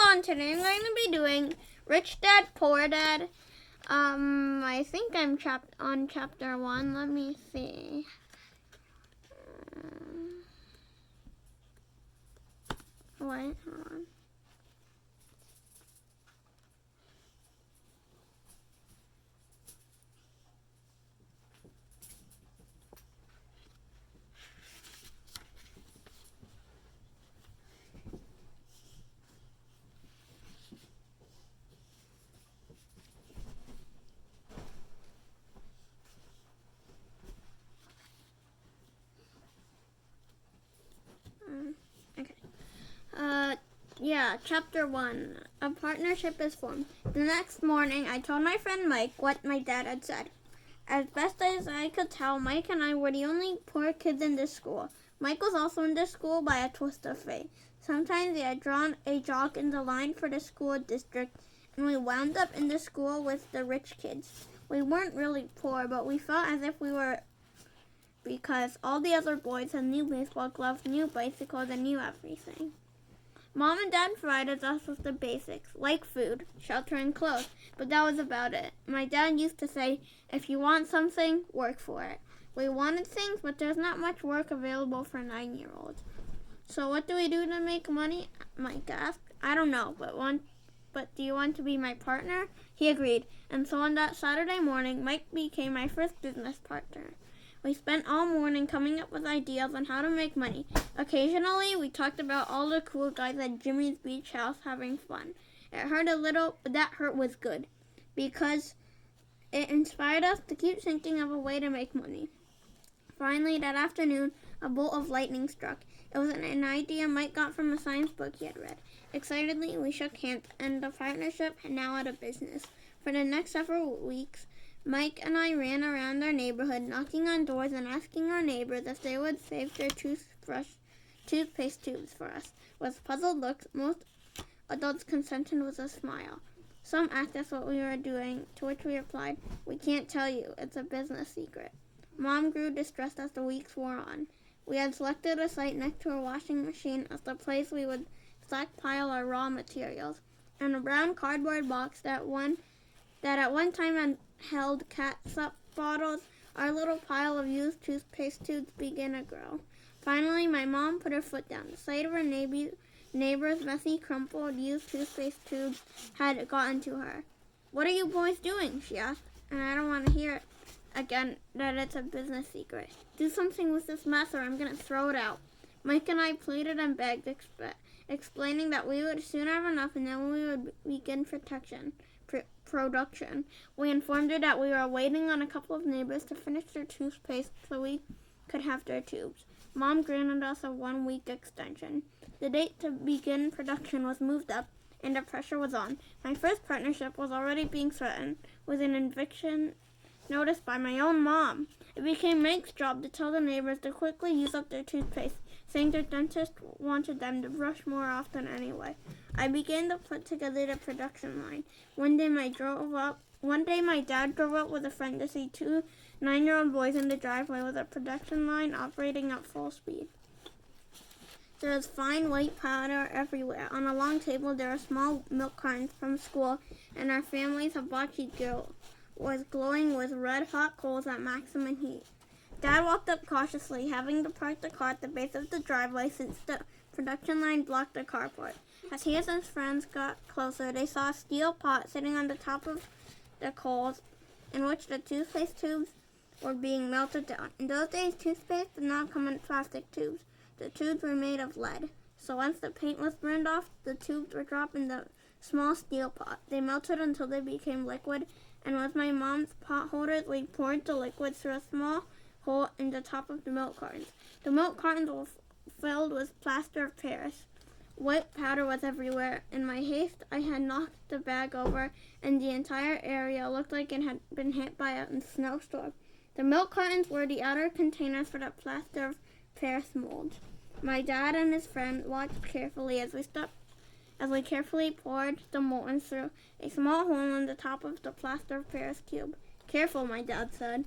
everyone, today I'm going to be doing Rich Dad, Poor Dad. I think I'm on chapter 1. Let me see. Wait, hold on. Okay. Chapter 1. A partnership is formed. The next morning, I told my friend Mike what my dad had said. As best as I could tell, Mike and I were the only poor kids in this school. Mike was also in this school by a twist of fate. Sometimes he had drawn a chalk in the line for the school district, and we wound up in the school with the rich kids. We weren't really poor, but we felt as if we were, because all the other boys had new baseball gloves, new bicycles, and new everything. Mom and Dad provided us with the basics, like food, shelter, and clothes, but that was about it. My dad used to say, if you want something, work for it. We wanted things, but there's not much work available for 9-year-olds. So what do we do to make money? Mike asked. I don't know, but do you want to be my partner? He agreed, and so on that Saturday morning, Mike became my first business partner. We spent all morning coming up with ideas on how to make money. Occasionally, we talked about all the cool guys at Jimmy's beach house having fun. It hurt a little, but that hurt was good, because it inspired us to keep thinking of a way to make money. Finally, that afternoon, a bolt of lightning struck. It was an idea Mike got from a science book he had read. Excitedly, we shook hands, and the partnership now had a business. For the next several weeks, Mike and I ran around our neighborhood, knocking on doors and asking our neighbors if they would save their toothpaste tubes for us. With puzzled looks, most adults consented with a smile. Some asked us what we were doing, to which we replied, we can't tell you, it's a business secret. Mom grew distressed as the weeks wore on. We had selected a site next to a washing machine as the place we would stockpile our raw materials, and a brown cardboard box that at one time had held catsup bottles. Our little pile of used toothpaste tubes began to grow. Finally, my mom put her foot down. The sight of her neighbor's messy, crumpled, used toothpaste tubes had gotten to her. What are you boys doing? She asked, and I don't want to hear it again that it's a business secret. Do something with this mess or I'm going to throw it out. Mike and I pleaded and begged, explaining that we would soon have enough and then we would begin production. We informed her that we were waiting on a couple of neighbors to finish their toothpaste so we could have their tubes. Mom granted us a 1-week extension. The date to begin production was moved up, and the pressure was on. My first partnership was already being threatened with an eviction notice by my own mom. It became Mike's job to tell the neighbors to quickly use up their toothpaste, saying their dentist wanted them to brush more often anyway. I began to put together the production line. One day my dad drove up with a friend to see 2 9-year-old boys in the driveway with a production line operating at full speed. There was fine white powder everywhere. On a long table there were small milk cartons from school, and our family's hibachi grill was glowing with red-hot coals at maximum heat. Dad walked up cautiously, having to park the car at the base of the driveway since the production line blocked the carport. As he and his friends got closer, they saw a steel pot sitting on the top of the coals in which the toothpaste tubes were being melted down. In those days, toothpaste did not come in plastic tubes. The tubes were made of lead. So once the paint was burned off, the tubes were dropped in the small steel pot. They melted until they became liquid, and with my mom's pot holders, we poured the liquid through a small hole in the top of the milk cartons. The milk cartons were filled with plaster of Paris. White powder was everywhere. In my haste, I had knocked the bag over, and the entire area looked like it had been hit by a snowstorm. The milk cartons were the outer containers for the plaster of Paris mold. My dad and his friend watched carefully as we carefully poured the molten through a small hole in the top of the plaster of Paris cube. Careful, my dad said.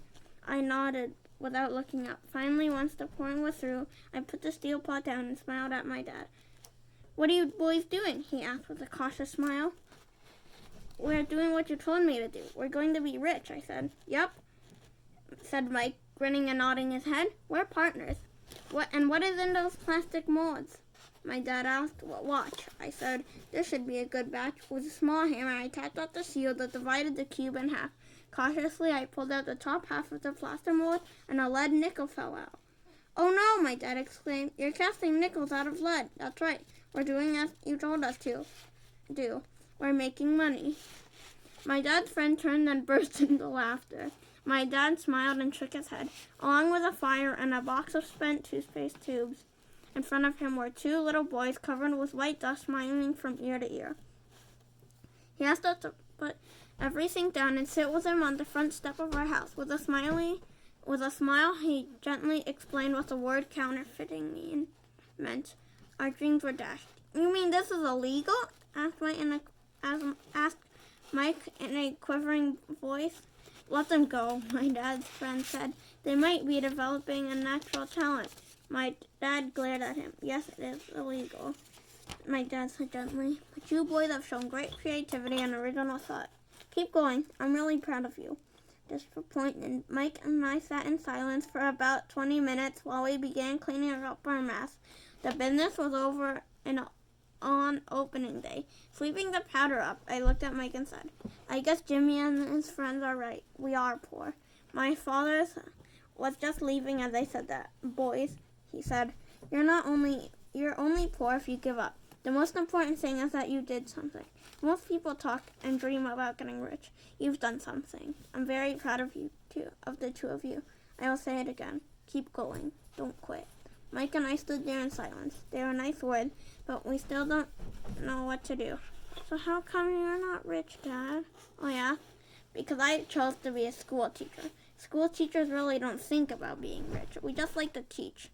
I nodded without looking up. Finally, once the pouring was through, I put the steel pot down and smiled at my dad. What are you boys doing? He asked with a cautious smile. We're doing what you told me to do. We're going to be rich, I said. Yep, said Mike, grinning and nodding his head. We're partners. What is in those plastic molds? My dad asked. Well, watch, I said. This should be a good batch. With a small hammer, I tapped out the seal that divided the cube in half. Cautiously, I pulled out the top half of the plaster mold, and a lead nickel fell out. Oh no, my dad exclaimed. You're casting nickels out of lead. That's right. We're doing as you told us to do. We're making money. My dad's friend turned and burst into laughter. My dad smiled and shook his head. Along with a fire and a box of spent toothpaste tubes, in front of him were two little boys covered with white dust, smiling from ear to ear. He asked us to put everything down and sit with him on the front step of our house. With a smile, he gently explained what the word counterfeiting meant. Our dreams were dashed. You mean this is illegal? Asked Mike in a quivering voice. Let them go, my dad's friend said. They might be developing a natural talent. My dad glared at him. Yes, it is illegal, my dad said gently. But you boys have shown great creativity and original thought. Keep going. I'm really proud of you. Disappointed, Mike and I sat in silence for about 20 minutes while we began cleaning up our mess. The business was over on opening day. Sweeping the powder up, I looked at Mike and said, I guess Jimmy and his friends are right. We are poor. My father was just leaving as I said that. Boys, he said, you're only poor if you give up. The most important thing is that you did something. Most people talk and dream about getting rich. You've done something. I'm very proud of you, of the two of you. I will say it again. Keep going. Don't quit. Mike and I stood there in silence. They were nice words, but we still don't know what to do. So how come you're not rich, Dad? Oh, yeah? Because I chose to be a school teacher. School teachers really don't think about being rich. We just like to teach.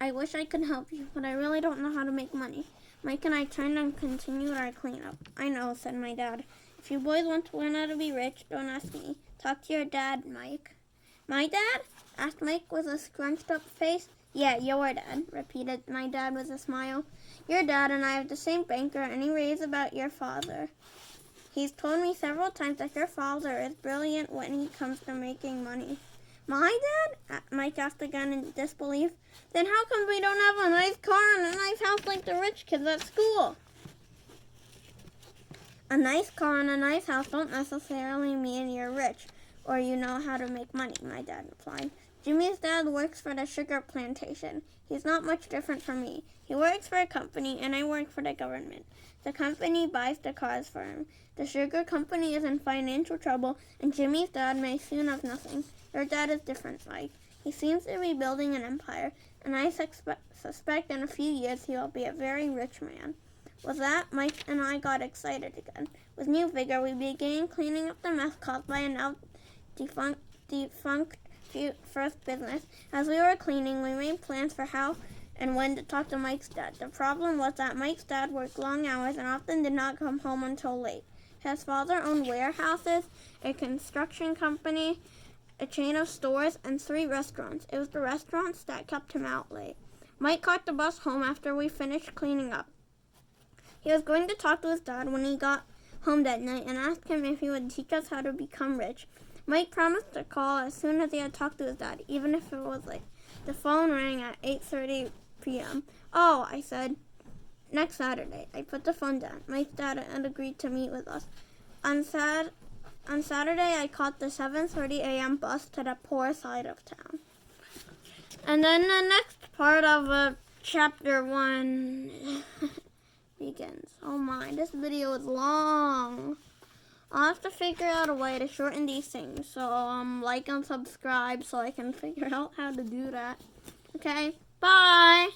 I wish I could help you, but I really don't know how to make money. Mike and I turned and continued our cleanup. I know, said my dad. If you boys want to learn how to be rich, don't ask me. Talk to your dad, Mike. My dad? Asked Mike with a scrunched up face. Yeah, your dad, repeated my dad with a smile. Your dad and I have the same banker, and he raves about your father. He's told me several times that your father is brilliant when he comes to making money. My dad? Mike asked again in disbelief. Then how come we don't have a nice car and a nice house like the rich kids at school? A nice car and a nice house don't necessarily mean you're rich or you know how to make money, my dad replied. Jimmy's dad works for the sugar plantation. He's not much different from me. He works for a company and I work for the government. The company buys the cars for him. The sugar company is in financial trouble and Jimmy's dad may soon have nothing. Your dad is different, Mike. He seems to be building an empire, and I suspect in a few years he will be a very rich man. With that, Mike and I got excited again. With new vigor, we began cleaning up the mess caused by a now defunct first business. As we were cleaning, we made plans for how and when to talk to Mike's dad. The problem was that Mike's dad worked long hours and often did not come home until late. His father owned warehouses, a construction company, a chain of stores, and 3 restaurants. It was the restaurants that kept him out late. Mike caught the bus home after we finished cleaning up. He was going to talk to his dad when he got home that night and asked him if he would teach us how to become rich. Mike promised to call as soon as he had talked to his dad, even if it was late. The phone rang at 8:30 p.m. Oh, I said, next Saturday. I put the phone down. Mike's dad had agreed to meet with us. On Saturday, I caught the 7:30 a.m. bus to the poor side of town. And then the next part of chapter 1 begins. Oh my, this video is long. I'll have to figure out a way to shorten these things. So, like and subscribe so I can figure out how to do that. Okay, bye!